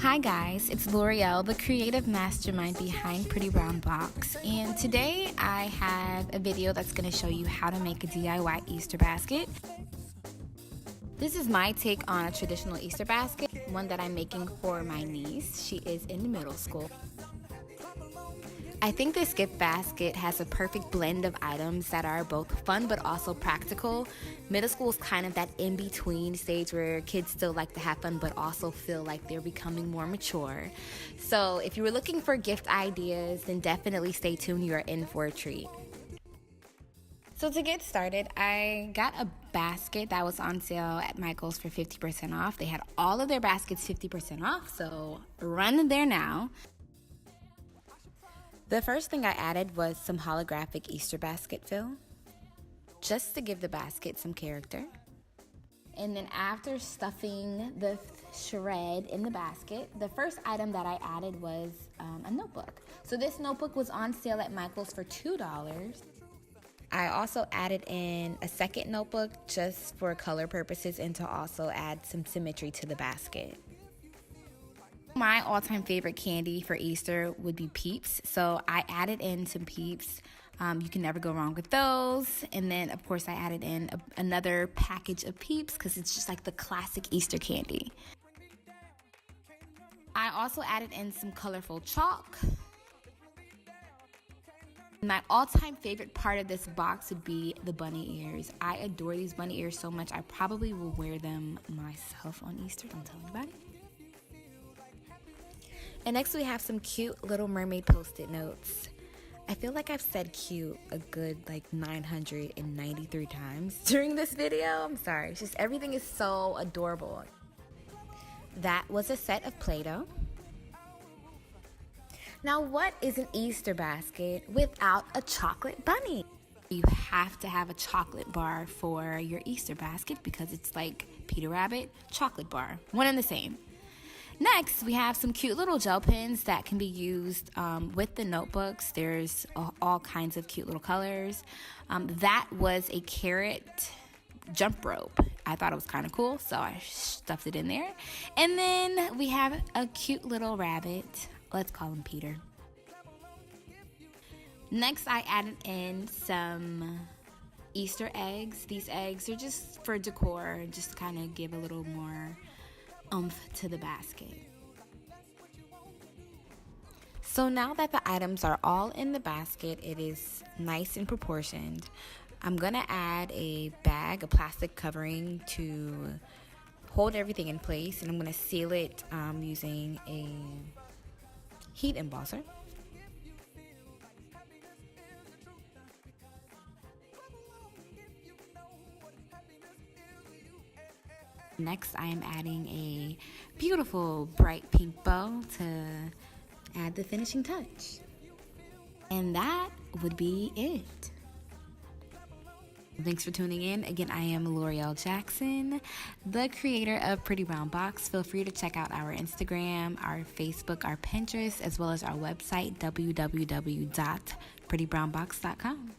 Hi guys, it's L'Oreal, the creative mastermind behind Pretty Brown Box, and today I have a video that's going to show you how to make a DIY Easter basket. This is my take on a traditional Easter basket, one that I'm making for my niece. She is in middle school. I think this gift basket has a perfect blend of items that are both fun but also practical. Middle school is kind of that in-between stage where kids still like to have fun but also feel like they're becoming more mature. So if you were looking for gift ideas, then definitely stay tuned. You are in for a treat. So to get started, I got a basket that was on sale at Michael's for 50% off. They had all of their baskets 50% off, so run there now. The first thing I added was some holographic Easter basket fill, just to give the basket some character. And then after stuffing the shred in the basket, the first item that I added was a notebook. So this notebook was on sale at Michael's for $2. I also added in a second notebook just for color purposes and to also add some symmetry to the basket. My all-time favorite candy for Easter would be Peeps, so I added in some Peeps. You can never go wrong with those. And then, of course, I added in another package of Peeps because it's just like the classic Easter candy. I also added in some colorful chalk. My all-time favorite part of this box would be the bunny ears. I adore these bunny ears so much, I probably will wear them myself on Easter. Don't tell anybody. And next we have some cute Little Mermaid post-it notes. I feel like I've said cute a good like 993 times during this video. I'm sorry, it's just everything is so adorable. That was a set of Play-Doh. Now what is an Easter basket without a chocolate bunny? You have to have a chocolate bar for your Easter basket because it's like Peter Rabbit, chocolate bar, one and the same. Next, we have some cute little gel pens that can be used with the notebooks. There's all kinds of cute little colors. That was a carrot jump rope. I thought it was kind of cool, so I stuffed it in there. And then we have a cute little rabbit. Let's call him Peter. Next, I added in some Easter eggs. These eggs are just for decor, just to kind of give a little more oomph to the basket. So now that the items are all in the basket, it is nice and proportioned. I'm gonna add a bag, a plastic covering to hold everything in place, and I'm gonna seal it using a heat embosser. Next, I am adding a beautiful bright pink bow to add the finishing touch. And that would be it. Thanks for tuning in. Again, I am L'Oreal Jackson, the creator of Pretty Brown Box. Feel free to check out our Instagram, our Facebook, our Pinterest, as well as our website, www.prettybrownbox.com.